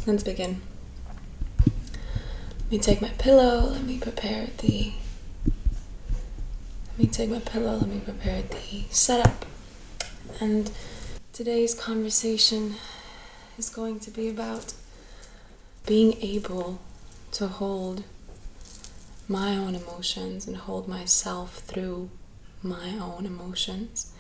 Let's begin. Let me take my pillow, let me prepare the setup. And today's conversation is going to be about being able to hold my own emotions and hold myself through my own emotions,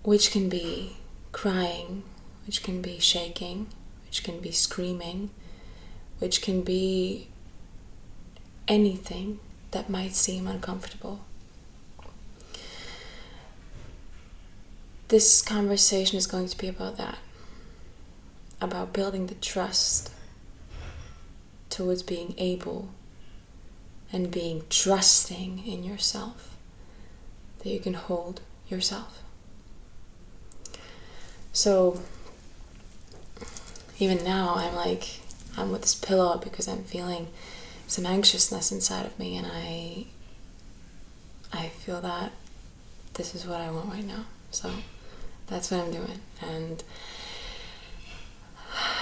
which can be crying, which can be shaking, which can be screaming, which can be anything that might seem uncomfortable. This conversation is going to be about that, about building the trust towards being able and being trusting in yourself, that you can hold yourself. So even now I'm with this pillow because I'm feeling some anxiousness inside of me, and I feel that this is what I want right now. So that's what I'm doing. And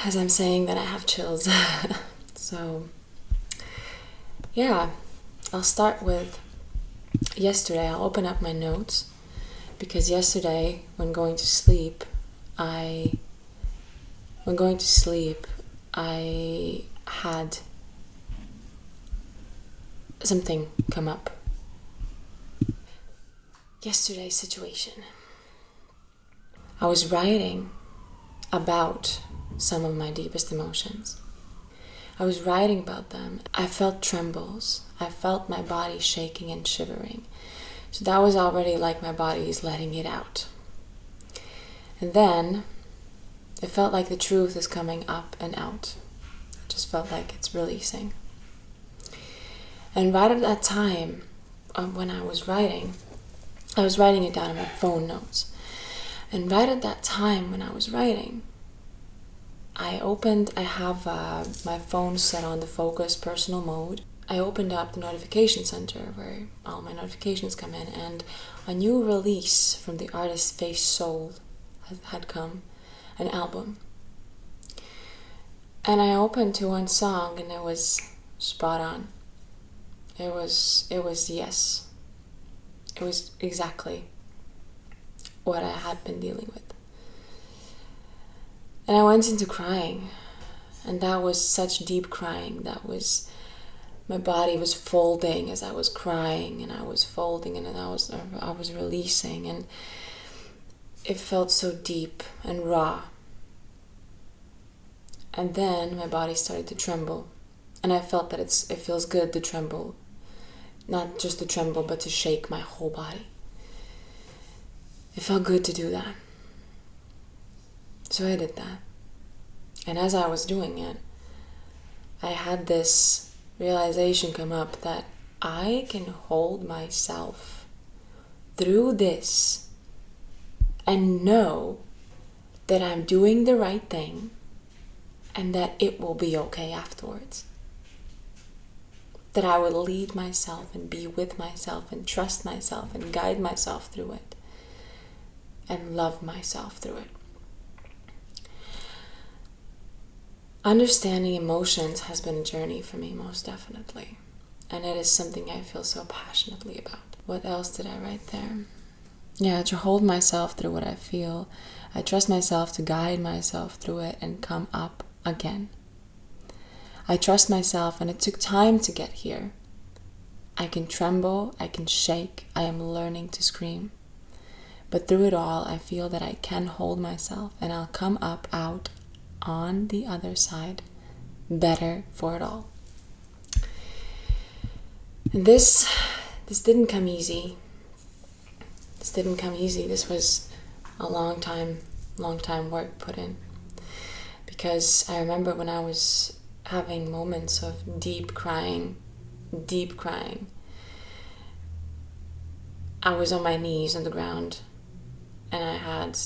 as I'm saying that, I have chills. So yeah, I'll start with yesterday. I'll open up my notes, because yesterday when going to sleep, I had something come up. Yesterday's situation. I was writing about some of my deepest emotions. I was writing about them. I felt trembles. I felt my body shaking and shivering. So that was already like my body is letting it out. And then it felt like the truth is coming up and out. It just felt like it's releasing. And right at that time, when I was writing it down in my phone notes. And right at that time when I was writing, I have my phone set on the focus personal mode. I opened up the notification center where all my notifications come in, and a new release from the artist Face Soul had come, an album. And I opened to one song, and it was spot on. It was yes. It was exactly what I had been dealing with. And I went into crying, and that was such deep crying. My body was folding as I was crying, and I was folding, and I was releasing, and it felt so deep and raw. And then my body started to tremble, and I felt that it feels good to tremble. Not just to tremble, but to shake my whole body. It felt good to do that. So I did that. And as I was doing it, I had this realization come up that I can hold myself through this and know that I'm doing the right thing and that it will be okay afterwards. That I will lead myself and be with myself and trust myself and guide myself through it and love myself through it. Understanding emotions has been a journey for me, most definitely. And it is something I feel so passionately about. What else did I write there? Yeah, to hold myself through what I feel. I trust myself to guide myself through it and come up again. I trust myself, and it took time to get here. I can tremble, I can shake, I am learning to scream. But through it all, I feel that I can hold myself, and I'll come up out on the other side better for it all. And this didn't come easy. This was a long time work put in. Because I remember when I was having moments of deep crying, I was on my knees on the ground, and I had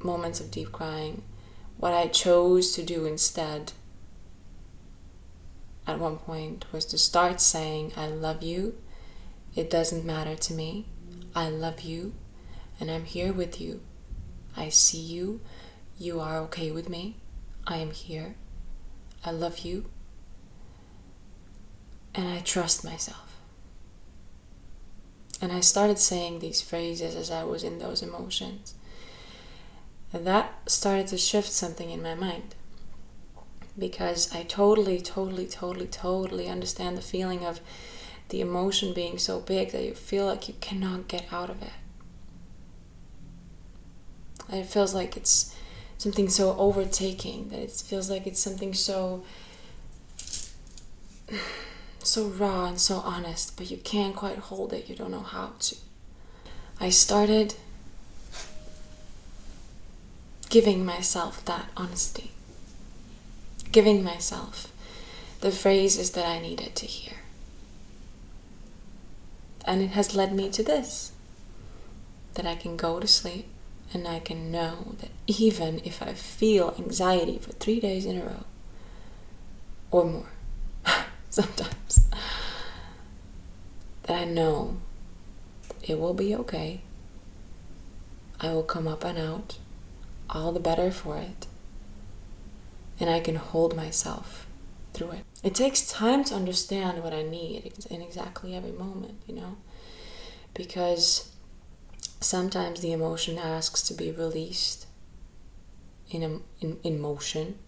moments of deep crying. What I chose to do instead at one point was to start saying, I love you, it doesn't matter to me, I love you, and I'm here with you. I see you, you are okay with me. I am here. I love you. And I trust myself. And I started saying these phrases as I was in those emotions. And that started to shift something in my mind. Because I totally understand the feeling of the emotion being so big that you feel like you cannot get out of it. And it feels like it's something so overtaking, that it feels like it's something so raw and so honest, but you can't quite hold it. You don't know how to. I started giving myself that honesty. Giving myself the phrases that I needed to hear. And it has led me to this. That I can go to sleep and I can know that even if I feel anxiety for 3 days in a row, or more, sometimes, that I know it will be okay. I will come up and out, all the better for it. And I can hold myself through it. It takes time to understand what I need in exactly every moment, because sometimes the emotion asks to be released in motion.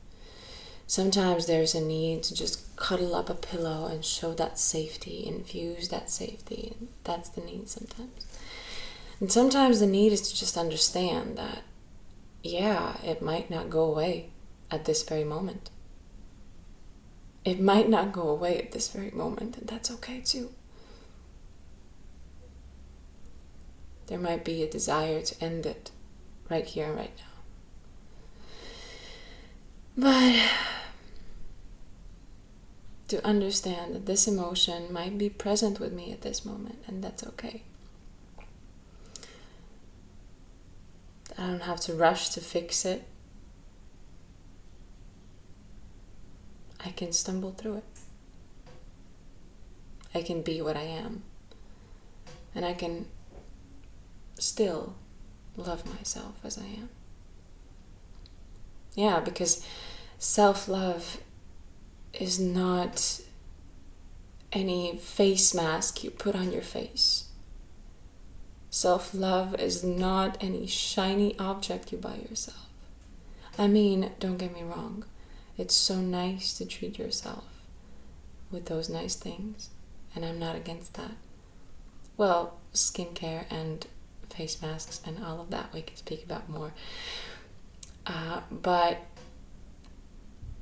Sometimes there's a need to just cuddle up a pillow and show that safety, infuse that safety. And that's the need sometimes. And sometimes the need is to just understand that, yeah, it might not go away at this very moment. It might not go away at this very moment, and that's okay too. There might be a desire to end it right here and right now. But to understand that this emotion might be present with me at this moment, and that's okay. I don't have to rush to fix it. I can stumble through it. I can be what I am. And I can still love myself as I am. Yeah, because self-love is not any face mask you put on your face. Self-love is not any shiny object you buy yourself. I mean, don't get me wrong. It's so nice to treat yourself with those nice things, and I'm not against that. Well, skincare and face masks and all of that we can speak about more. But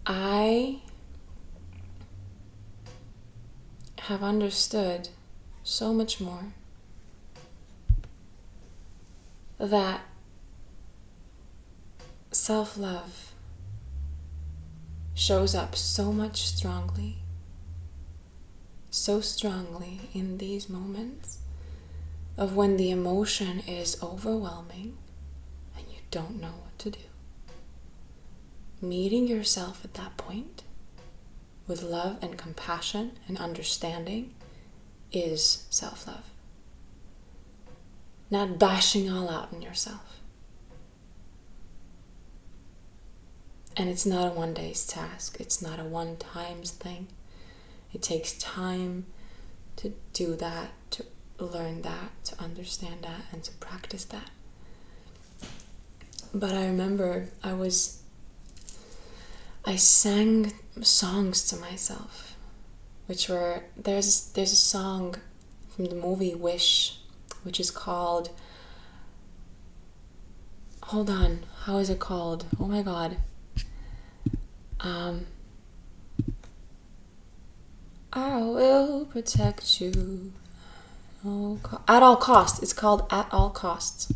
I have understood so much more that self-love shows up so strongly in these moments of when the emotion is overwhelming and you don't know what to do. Meeting yourself at that point with love and compassion and understanding is self-love. Not bashing all out on yourself. And it's not a one day's task. It's not a one-time thing. It takes time to do that, to learn that, to understand that, and to practice that. But I remember I sang songs to myself, which were, there's a song from the movie Wish, which is called, hold on, how is it called? Oh my god. I will protect you at all costs. It's called At All Costs.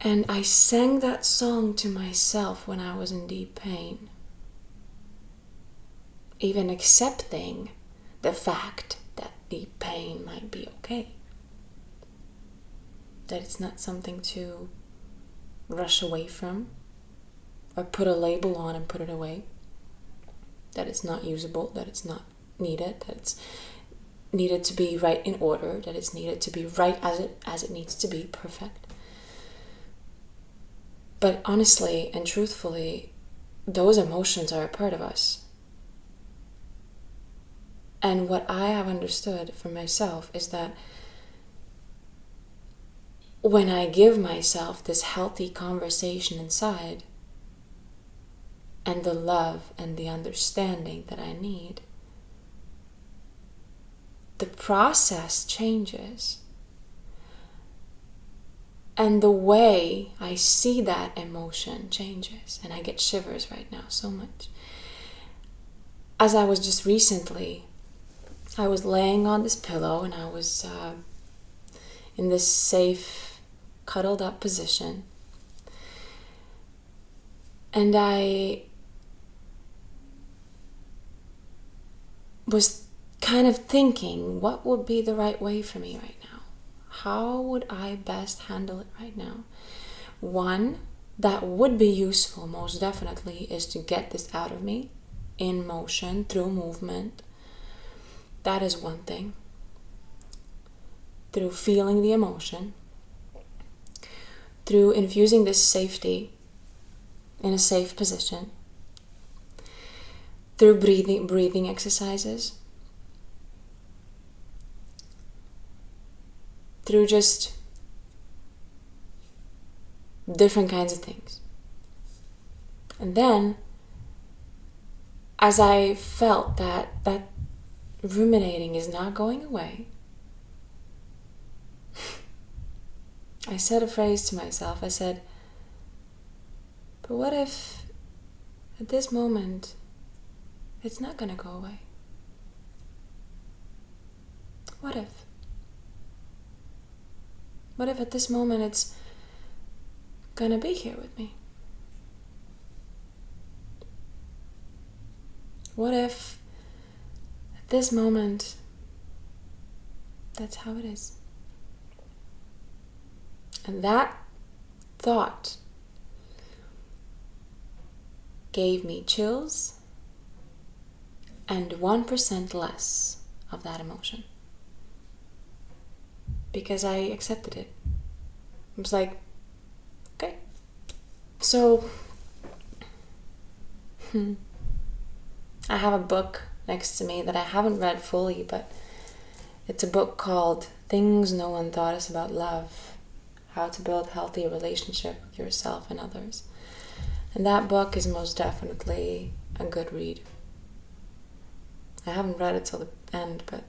And I sang that song to myself when I was in deep pain. Even accepting the fact that deep pain might be okay. That it's not something to rush away from or put a label on and put it away. That it's not usable, that it's not needed, that it's needed to be right in order, that it's needed to be right as it needs to be, perfect. But honestly and truthfully, those emotions are a part of us. And what I have understood for myself is that when I give myself this healthy conversation inside, and the love and the understanding that I need, the process changes. And the way I see that emotion changes. And I get shivers right now so much. As I was just recently, I was laying on this pillow and I was in this safe, cuddled up position. And I was kind of thinking, what would be the right way for me right now? How would I best handle it right now? One that would be useful, most definitely, is to get this out of me in motion, through movement. That is one thing. Through feeling the emotion, through infusing this safety in a safe position, through breathing exercises, through just different kinds of things. And then, as I felt that ruminating is not going away, I said a phrase to myself. I said, but what if at this moment it's not gonna go away? What if? What if at this moment it's gonna be here with me? What if at this moment that's how it is? And that thought gave me chills and 1% less of that emotion. Because I accepted it. I was like, okay. So, I have a book next to me that I haven't read fully, but it's a book called Things No One Taught Us About Love: How to Build Healthy Relationship with Yourself and Others. And that book is most definitely a good read. I haven't read it till the end, but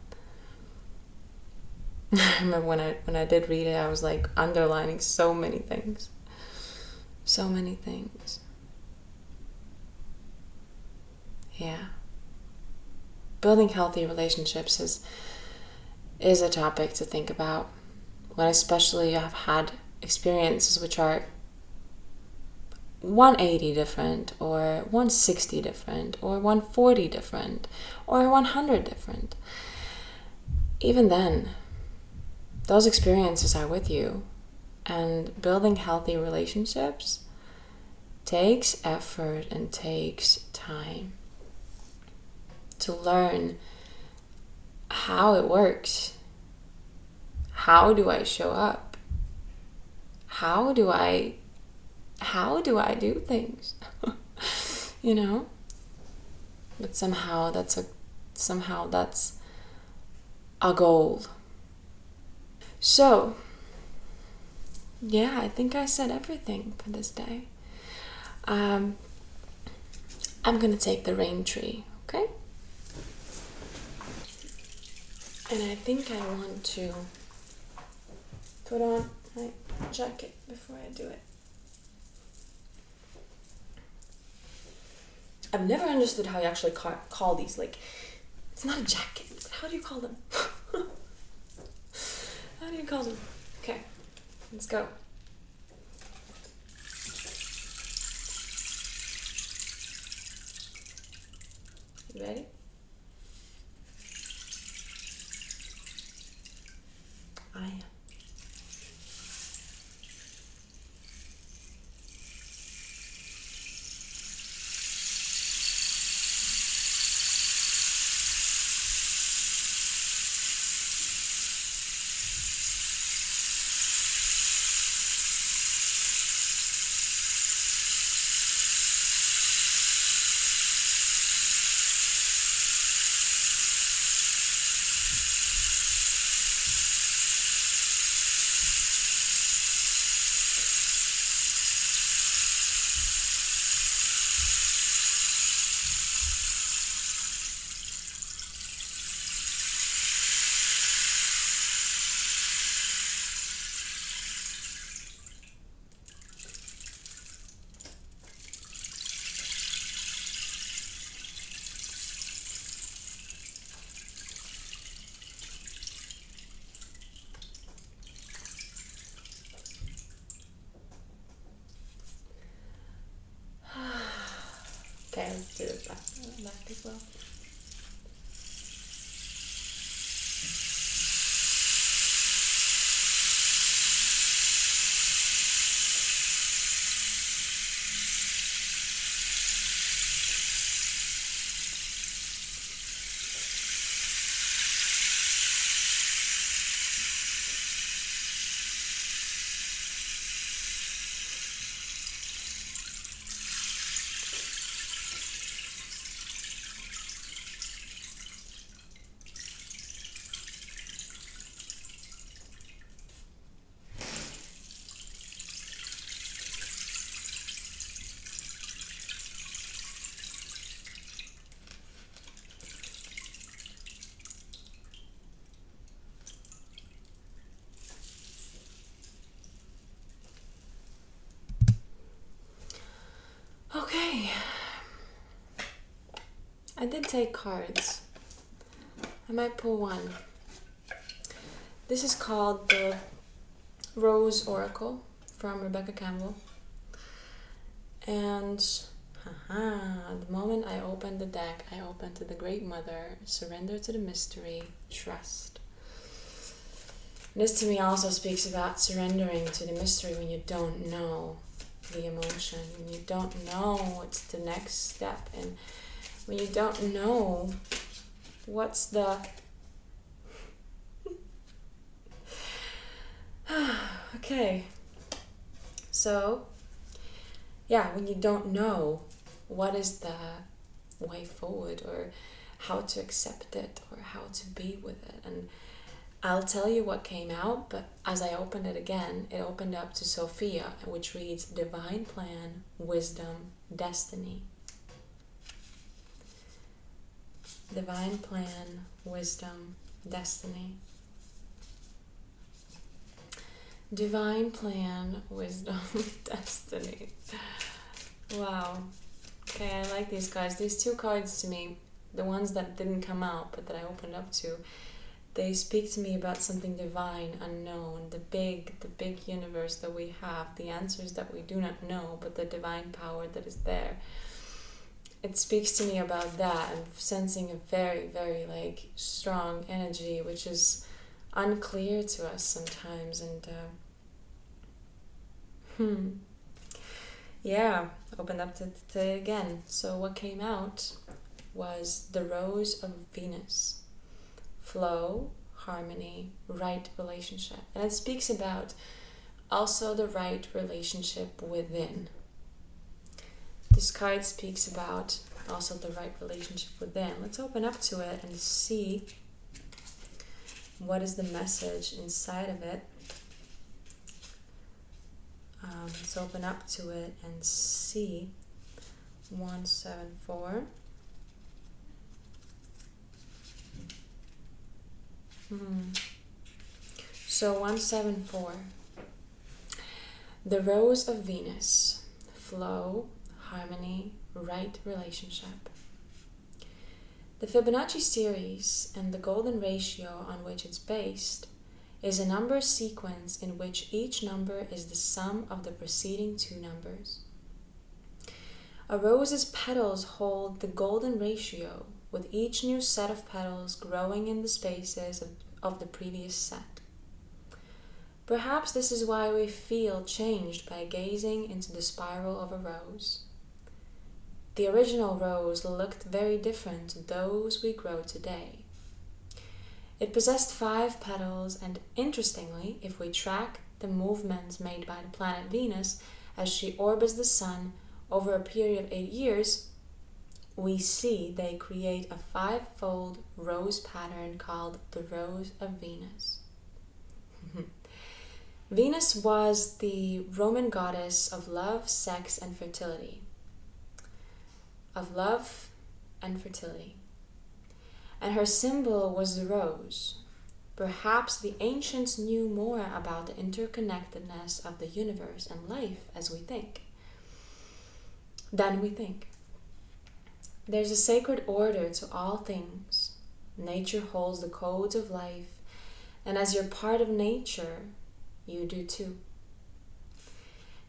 I remember when I did read it, I was like underlining so many things. So many things. Yeah. Building healthy relationships is a topic to think about. When especially you have had experiences which are 180 different, or 160 different, or 140 different, or 100 different. Even then, those experiences are with you, and building healthy relationships takes effort and takes time to learn how it works. How do I show up? How do I do things? You know? But somehow that's a goal. So, yeah, I think I said everything for this day. I'm gonna take the rain tree, okay? And I think I want to put on my jacket before I do it. I've never understood how you actually call these, like, it's not a jacket, but how do you call them? How do you call them? Okay, let's go. You ready? I am. Okay, let's do this back as well. Okay, I did take cards. I might pull one. This is called the Rose Oracle from Rebecca Campbell. And the moment I opened the deck, I opened to the Great Mother, surrender to the mystery, trust. This to me also speaks about surrendering to the mystery when you don't know the emotion, when you don't know what's the next step, and when you don't know what's the okay, so yeah, when you don't know what is the way forward or how to accept it or how to be with it. And I'll tell you what came out, but as I opened it again, it opened up to Sophia, which reads divine plan, wisdom, destiny. Divine plan, wisdom, destiny. Divine plan, wisdom, destiny. Wow. Okay, I like these cards. These two cards to me, the ones that didn't come out but that I opened up to, they speak to me about something divine, unknown, the big universe that we have, the answers that we do not know, but the divine power that is there. It speaks to me about that. I'm sensing a very, very strong energy, which is unclear to us sometimes. And yeah, opened up to it again. So what came out was the Rose of Venus. Flow, harmony, right relationship. And it speaks about also the right relationship within. This card speaks about also the right relationship within. Let's open up to it and see what is the message inside of it. Let's open up to it and see 174. So 174. The Rose of Venus. Flow, harmony, right relationship. The Fibonacci series and the golden ratio on which it's based is a number sequence in which each number is the sum of the preceding two numbers. A rose's petals hold the golden ratio, with each new set of petals growing in the spaces of the previous set. Perhaps this is why we feel changed by gazing into the spiral of a rose. The original rose looked very different to those we grow today. It possessed 5 petals, and interestingly, if we track the movements made by the planet Venus as she orbits the Sun over a period of 8 years, we see they create a 5-fold rose pattern called the Rose of Venus. Venus was the Roman goddess of love, sex, and fertility. Of love and fertility. And her symbol was the rose. Perhaps the ancients knew more about the interconnectedness of the universe and life than we think. There's a sacred order to all things. Nature holds the codes of life, and as you're part of nature, you do too.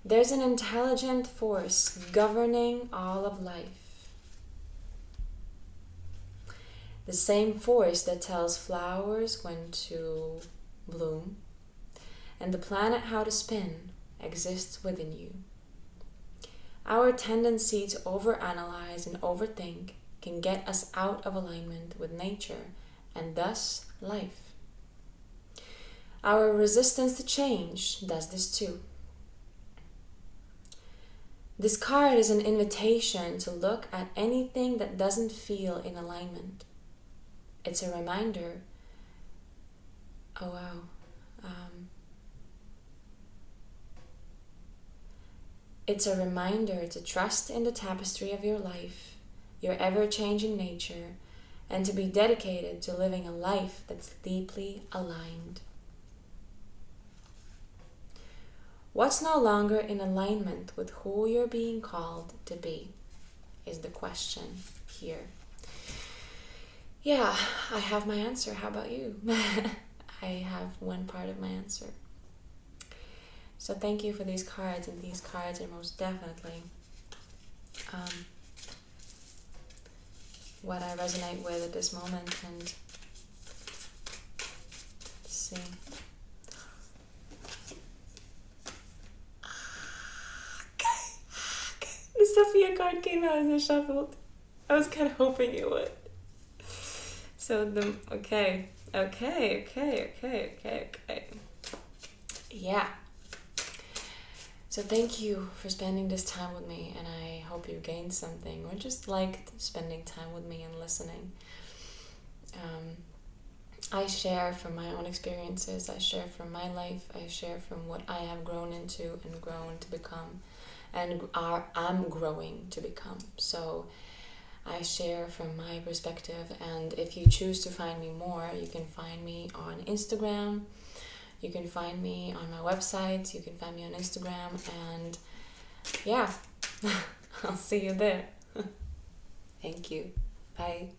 There's an intelligent force governing all of life. The same force that tells flowers when to bloom and the planet how to spin exists within you. Our tendency to overanalyze and overthink can get us out of alignment with nature and thus life. Our resistance to change does this too. This card is an invitation to look at anything that doesn't feel in alignment. It's a reminder. Oh wow. It's a reminder to trust in the tapestry of your life, your ever-changing nature, and to be dedicated to living a life that's deeply aligned. What's no longer in alignment with who you're being called to be is the question here. Yeah, I have my answer. How about you? I have one part of my answer. So thank you for these cards, and these cards are most definitely what I resonate with at this moment. And let's see. Okay. The Sophia card came out as I shuffled. I was kind of hoping it would. So okay. Yeah. So thank you for spending this time with me, and I hope you gained something or just liked spending time with me and listening. I share from my own experiences, I share from my life, I share from what I have grown into and grown to become, and I'm growing to become. So I share from my perspective, and if you choose to find me more, you can find me on Instagram. You can find me on my website, you can find me on Instagram, and yeah, I'll see you there. Thank you. Bye.